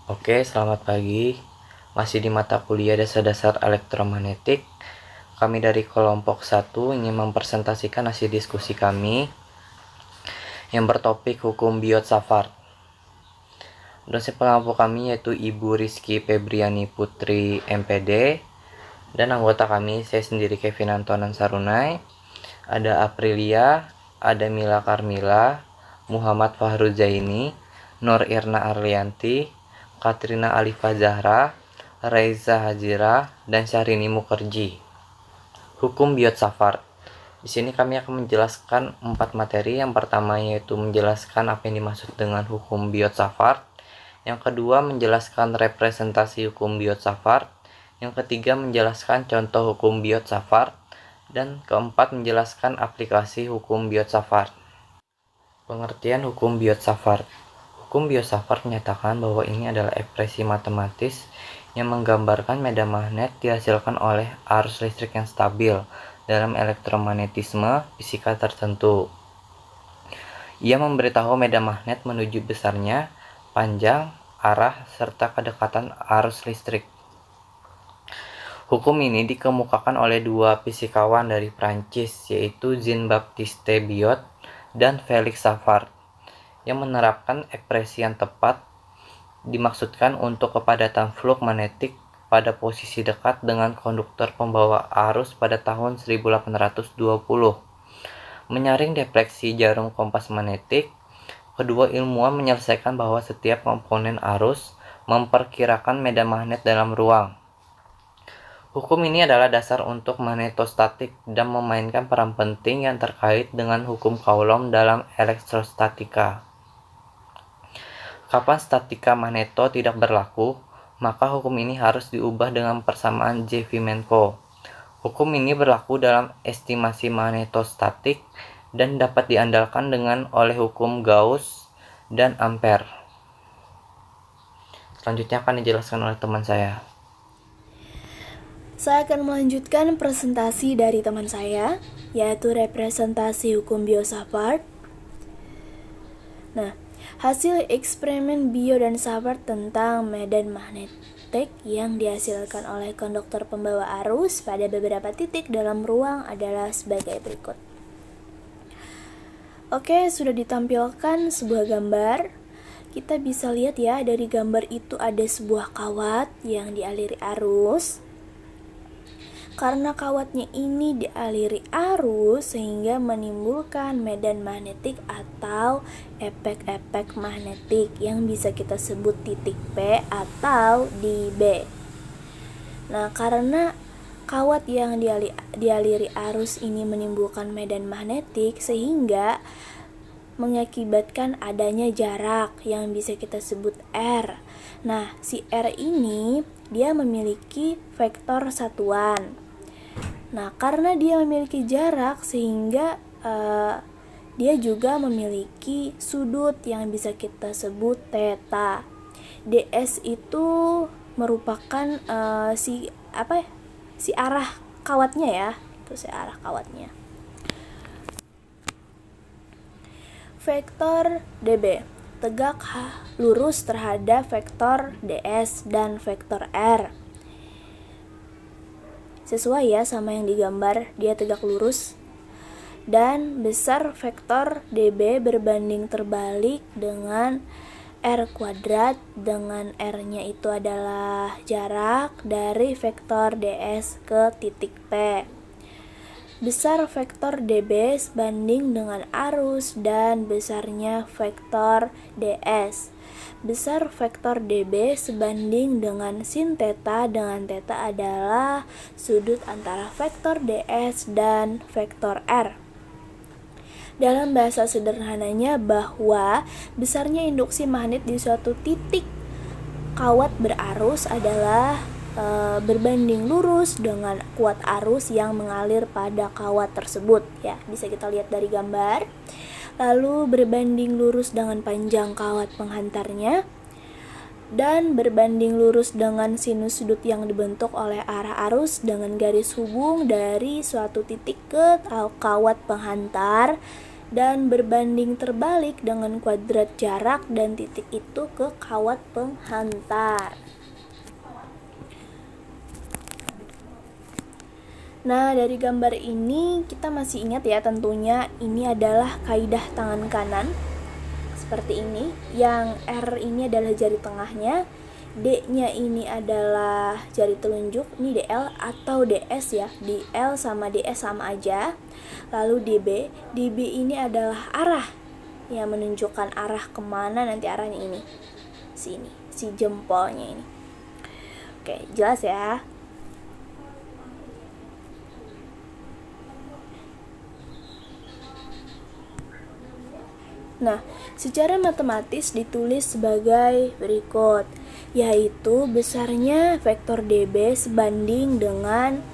Oke, selamat pagi. Masih di mata kuliah dasar-dasar elektromagnetik. Kami dari kelompok 1 ingin mempresentasikan hasil diskusi kami yang bertopik hukum Biot-Savart. Dosen pengampu kami yaitu Ibu Rizky Febriani Putri MPD, dan anggota kami saya sendiri Kevin Antonan Sarunai, ada Aprilia, ada Mila Karmila, Muhammad Fahru Zaini, Nur Irna Arlianti, Katrina Alifa Zahra, Reza Hajira, dan Syahrini Mukherjee. Hukum Biot-Savart. Di sini kami akan menjelaskan 4 materi. Yang pertama yaitu menjelaskan apa yang dimaksud dengan hukum Biot-Savart. Yang kedua menjelaskan representasi hukum Biot-Savart. Yang ketiga menjelaskan contoh hukum Biot-Savart. Dan keempat menjelaskan aplikasi hukum Biot-Savart. Pengertian hukum Biot-Savart. Hukum Biot-Savart menyatakan bahwa ini adalah ekspresi matematis yang menggambarkan medan magnet dihasilkan oleh arus listrik yang stabil dalam elektromagnetisme fisika tertentu. Ia memberitahu medan magnet menuju besarnya, panjang, arah, serta kedekatan arus listrik. Hukum ini dikemukakan oleh dua fisikawan dari Prancis, yaitu Jean-Baptiste Biot dan Félix Savart, yang menerapkan ekspresi yang tepat dimaksudkan untuk kepadatan flux magnetik pada posisi dekat dengan konduktor pembawa arus pada tahun 1820. Menyaring defleksi jarum kompas magnetik, kedua ilmuwan menyelesaikan bahwa setiap komponen arus memperkirakan medan magnet dalam ruang. Hukum ini adalah dasar untuk magnetostatik dan memainkan peran penting yang terkait dengan hukum Coulomb dalam elektrostatika. Kapan statika magneto tidak berlaku, maka hukum ini harus diubah dengan persamaan Jevchenko. Hukum ini berlaku dalam estimasi magnetostatik dan dapat diandalkan dengan oleh hukum Gauss dan Ampere. Selanjutnya akan dijelaskan oleh teman saya. Saya akan melanjutkan presentasi dari teman saya, yaitu representasi hukum Biot-Savart. Nah, hasil eksperimen Biot dan Savart tentang medan magnetik yang dihasilkan oleh konduktor pembawa arus pada beberapa titik dalam ruang adalah sebagai berikut. Oke, sudah ditampilkan sebuah gambar. Kita bisa lihat ya, dari gambar itu ada sebuah kawat yang dialiri arus. Karena kawatnya ini dialiri arus sehingga menimbulkan medan magnetik atau efek-efek magnetik yang bisa kita sebut titik P atau di B. Nah, karena kawat yang dialiri arus ini menimbulkan medan magnetik sehingga mengakibatkan adanya jarak yang bisa kita sebut R. Nah, si R ini dia memiliki vektor satuan. Nah, karena dia memiliki jarak sehingga dia juga memiliki sudut yang bisa kita sebut theta. ds itu merupakan si arah kawatnya ya. Itu si arah kawatnya. Vektor db tegak lurus terhadap vektor ds dan vektor r. Sesuai ya sama yang digambar, dia tegak lurus. Dan besar vektor db berbanding terbalik dengan r kuadrat, dengan r-nya itu adalah jarak dari vektor ds ke titik P. Besar vektor db sebanding dengan arus dan besarnya vektor ds. Besar vektor db sebanding dengan sin theta, dengan theta adalah sudut antara vektor ds dan vektor r. Dalam bahasa sederhananya bahwa besarnya induksi magnet di suatu titik kawat berarus adalah berbanding lurus dengan kuat arus yang mengalir pada kawat tersebut ya, bisa kita lihat dari gambar. Lalu berbanding lurus dengan panjang kawat penghantarnya dan berbanding lurus dengan sinus sudut yang dibentuk oleh arah arus dengan garis hubung dari suatu titik ke kawat penghantar dan berbanding terbalik dengan kuadrat jarak dan titik itu ke kawat penghantar. Nah, dari gambar ini kita masih ingat ya, tentunya ini adalah kaidah tangan kanan seperti ini, yang R ini adalah jari tengahnya, D-nya ini adalah jari telunjuk, ini DL atau DS ya, DL sama DS sama aja. Lalu DB ini adalah arah, yang menunjukkan arah kemana nanti arahnya ini, sini, si jempolnya ini. Oke, jelas ya. Nah, secara matematis ditulis sebagai berikut, yaitu besarnya vektor DB sebanding dengan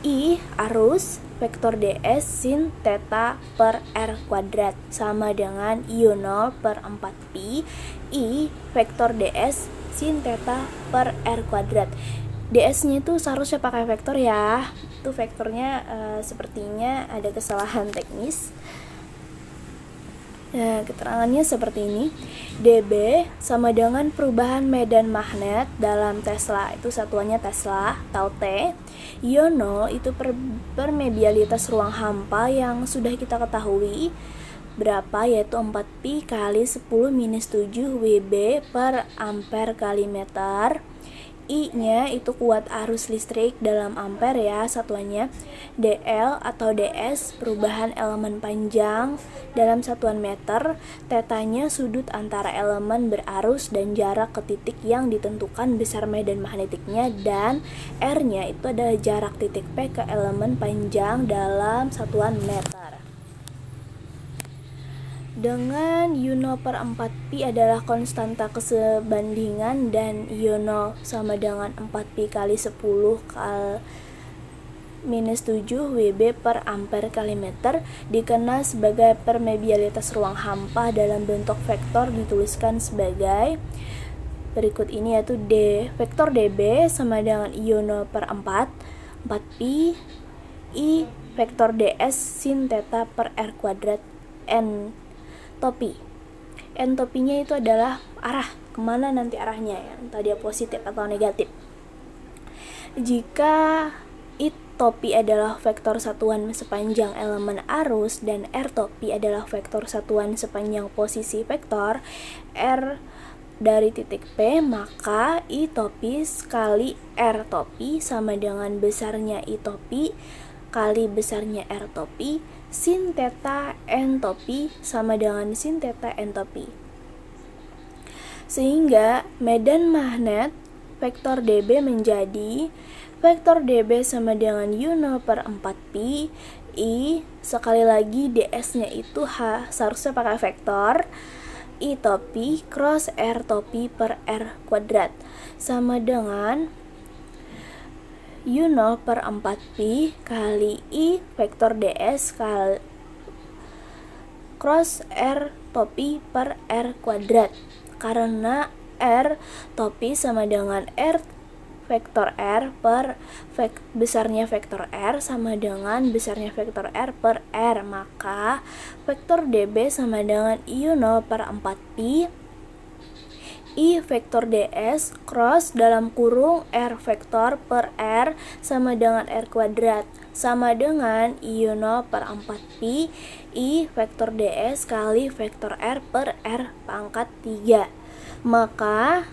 I arus vektor DS sin theta per R kuadrat sama dengan I0 per 4pi I vektor DS sin theta per R kuadrat. DS-nya itu seharusnya pakai vektor ya. Itu vektornya sepertinya ada kesalahan teknis. Nah, keterangannya seperti ini. dB sama dengan perubahan medan magnet dalam Tesla, itu satuannya Tesla, atau T. Iono itu permeabilitas ruang hampa yang sudah kita ketahui berapa, yaitu 4pi kali 10 minus 7 Wb per ampere kali meter. I-nya itu kuat arus listrik dalam ampere ya satuannya. DL atau DS perubahan elemen panjang dalam satuan meter. Tetanya sudut antara elemen berarus dan jarak ke titik yang ditentukan besar medan magnetiknya, dan R-nya itu adalah jarak titik P ke elemen panjang dalam satuan meter. Dengan U0 per 4pi adalah konstanta kesebandingan dan U0 sama dengan 4pi kali 10 kali minus 7 Wb per ampere kali meter, dikenal sebagai permeabilitas ruang hampa dalam bentuk vektor dituliskan sebagai berikut ini, yaitu vektor dB sama dengan I0 per 4pi I vektor ds sin theta per R kuadrat n topi. Entopinya itu adalah arah, kemana nanti arahnya ya, entah dia positif atau negatif. Jika I topi adalah vektor satuan sepanjang elemen arus dan R topi adalah vektor satuan sepanjang posisi vektor R dari titik P, maka I topi kali R topi sama dengan besarnya I topi kali besarnya R topi sin theta n topi sama dengan sin theta n topi. Sehingga medan magnet vektor dB menjadi vektor dB sama dengan U0 per 4pi I, sekali lagi ds-nya itu seharusnya pakai vektor I topi cross R topi per R kuadrat sama dengan U0 per 4pi kali I vektor ds kali cross R topi per R kuadrat, karena R topi sama dengan R vektor R per besarnya vektor R sama dengan besarnya vektor R per R, maka vektor dB sama dengan U0 per 4pi I vektor ds cross dalam kurung R vektor per R sama dengan R kuadrat sama dengan I0 per 4pi I vektor ds kali vektor R per R pangkat 3. Maka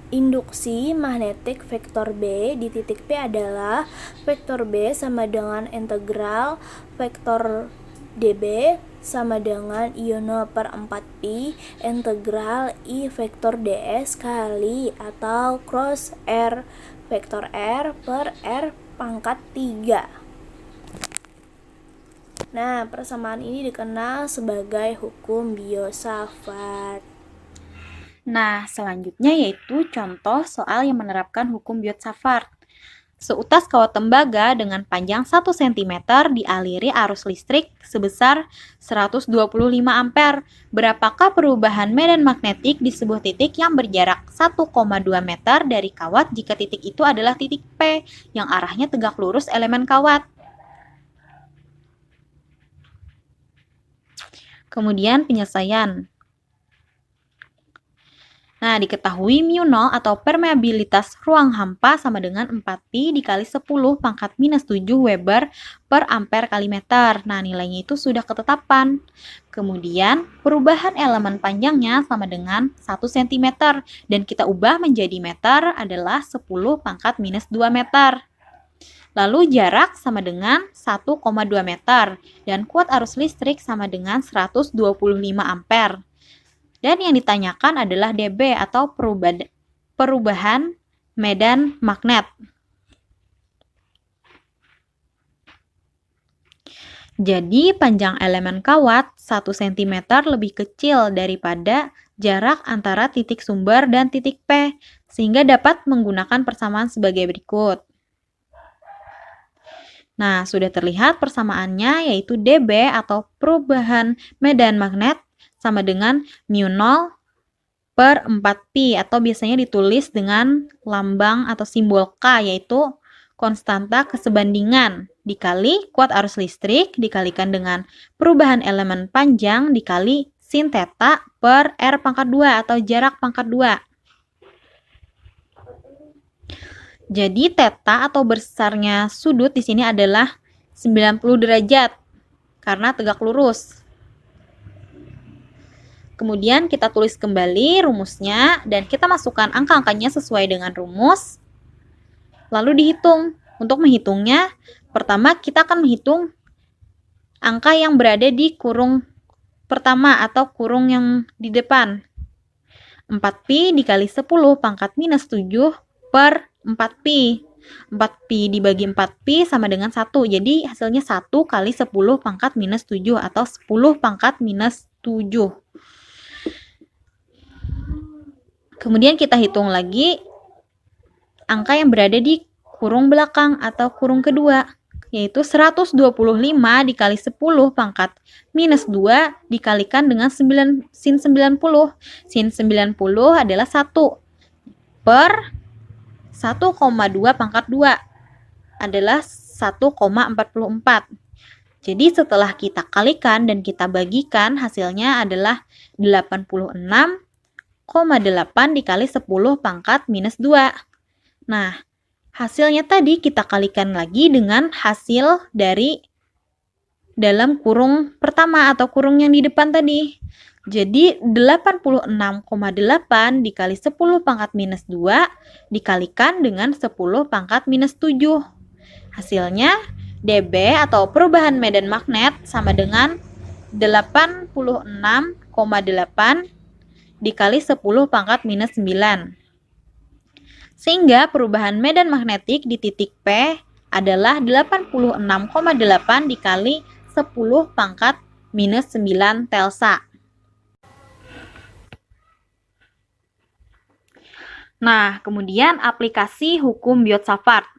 induksi magnetik vektor B di titik P adalah vektor B sama dengan integral vektor dB sama dengan I0 per 4pi integral I vektor ds kali atau cross R vektor R per R pangkat 3. Nah, persamaan ini dikenal sebagai hukum Biot-Savart. Nah, selanjutnya yaitu contoh soal yang menerapkan hukum Biot-Savart. Seutas kawat tembaga dengan panjang 1 cm dialiri arus listrik sebesar 125 ampere. Berapakah perubahan medan magnetik di sebuah titik yang berjarak 1,2 meter dari kawat jika titik itu adalah titik P yang arahnya tegak lurus elemen kawat? Kemudian penyelesaian. Nah, diketahui mu0 atau permeabilitas ruang hampa sama dengan 4pi dikali 10 pangkat minus 7 Weber per ampere kali meter. Nah, nilainya itu sudah ketetapan. Kemudian, perubahan elemen panjangnya sama dengan 1 cm dan kita ubah menjadi meter adalah 10 pangkat minus 2 meter. Lalu jarak sama dengan 1,2 meter dan kuat arus listrik sama dengan 125 ampere. Dan yang ditanyakan adalah dB atau perubahan medan magnet. Jadi panjang elemen kawat 1 cm lebih kecil daripada jarak antara titik sumber dan titik P, sehingga dapat menggunakan persamaan sebagai berikut. Nah, sudah terlihat persamaannya yaitu dB atau perubahan medan magnet sama dengan mu0 per 4pi atau biasanya ditulis dengan lambang atau simbol K yaitu konstanta kesebandingan dikali kuat arus listrik dikalikan dengan perubahan elemen panjang dikali sin theta per R pangkat 2 atau jarak pangkat 2. Jadi theta atau besarnya sudut di sini adalah 90 derajat karena tegak lurus. Kemudian kita tulis kembali rumusnya dan kita masukkan angka-angkanya sesuai dengan rumus. Lalu dihitung. Untuk menghitungnya, pertama kita akan menghitung angka yang berada di kurung pertama atau kurung yang di depan. 4pi dikali 10 pangkat minus 7 per 4pi. 4pi dibagi 4pi sama dengan 1. Jadi hasilnya 1 kali 10 pangkat minus 7 atau 10 pangkat minus 7. Kemudian kita hitung lagi angka yang berada di kurung belakang atau kurung kedua, yaitu 125 dikali 10 pangkat minus 2 dikalikan dengan sin 90. Sin 90 adalah 1 per 1,2 pangkat 2 adalah 1,44. Jadi setelah kita kalikan dan kita bagikan, hasilnya adalah 86,8 dikali 10 pangkat minus 2. Nah, hasilnya tadi kita kalikan lagi dengan hasil dari dalam kurung pertama atau kurung yang di depan tadi. Jadi 86,8 dikali 10 pangkat minus 2 dikalikan dengan 10 pangkat minus 7. Hasilnya dB atau perubahan medan magnet sama dengan 86,8 dikali 10 pangkat minus 9. Sehingga perubahan medan magnetik di titik P adalah 86,8 dikali 10 pangkat minus 9 telsa. Nah, kemudian aplikasi hukum Biot-Savart.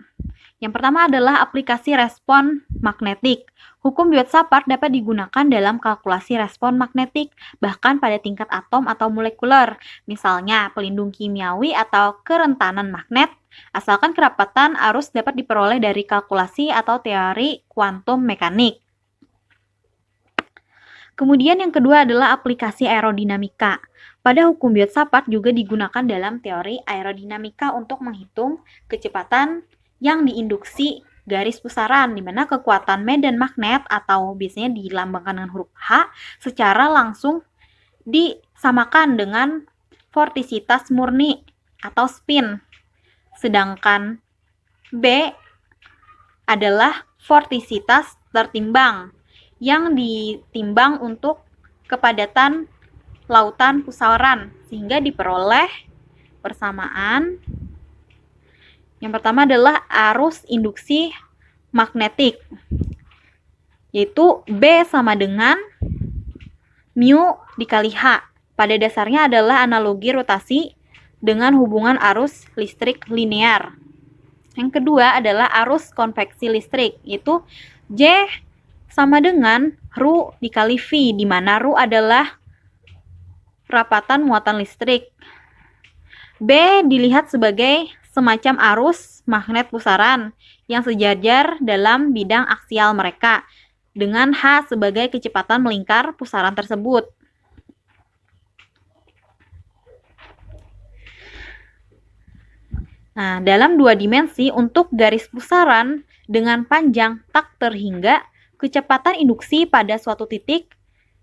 Yang pertama adalah aplikasi respon magnetik. Hukum Biot-Savart dapat digunakan dalam kalkulasi respon magnetik, bahkan pada tingkat atom atau molekuler, misalnya pelindung kimiawi atau kerentanan magnet, asalkan kerapatan arus dapat diperoleh dari kalkulasi atau teori kuantum mekanik. Kemudian yang kedua adalah aplikasi aerodinamika. Pada hukum Biot-Savart juga digunakan dalam teori aerodinamika untuk menghitung kecepatan yang diinduksi garis pusaran, di mana kekuatan medan magnet atau biasanya dilambangkan dengan huruf H secara langsung disamakan dengan vortisitas murni atau spin. Sedangkan B adalah vortisitas tertimbang yang ditimbang untuk kepadatan lautan pusaran sehingga diperoleh persamaan. Yang pertama adalah arus induksi magnetik, yaitu B sama dengan mu dikali H. Pada dasarnya adalah analogi rotasi dengan hubungan arus listrik linear. Yang kedua adalah arus konveksi listrik, yaitu J sama dengan Ru dikali V, di mana Ru adalah rapatan muatan listrik. B dilihat sebagai semacam arus magnet pusaran yang sejajar dalam bidang aksial mereka. dengan H sebagai kecepatan melingkar pusaran tersebut. Nah, dalam 2 dimensi untuk garis pusaran dengan panjang tak terhingga, kecepatan induksi pada suatu titik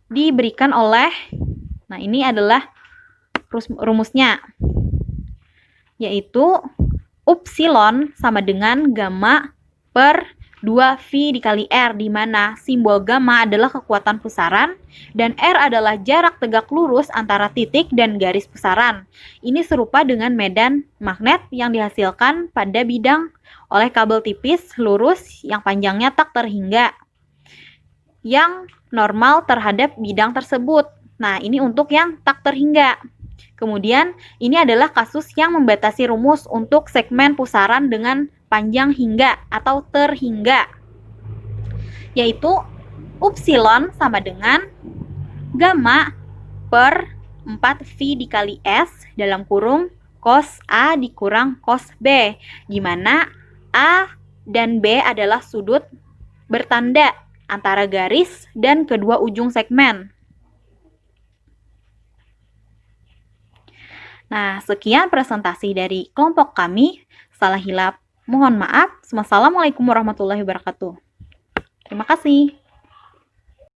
diberikan oleh, nah ini adalah rumusnya, yaitu upsilon sama dengan gamma per 2V dikali R, di mana simbol gamma adalah kekuatan pusaran dan R adalah jarak tegak lurus antara titik dan garis pusaran. Ini serupa dengan medan magnet yang dihasilkan pada bidang oleh kabel tipis lurus yang panjangnya tak terhingga yang normal terhadap bidang tersebut. Nah, ini untuk yang tak terhingga. Kemudian, ini adalah kasus yang membatasi rumus untuk segmen pusaran dengan panjang hingga atau terhingga, yaitu upsilon sama dengan gamma per 4V dikali S dalam kurung cos A dikurang cos B, di mana A dan B adalah sudut bertanda antara garis dan kedua ujung segmen. Nah, sekian presentasi dari kelompok kami. Salah hilap mohon maaf. Wassalamualaikum warahmatullahi wabarakatuh. Terima kasih.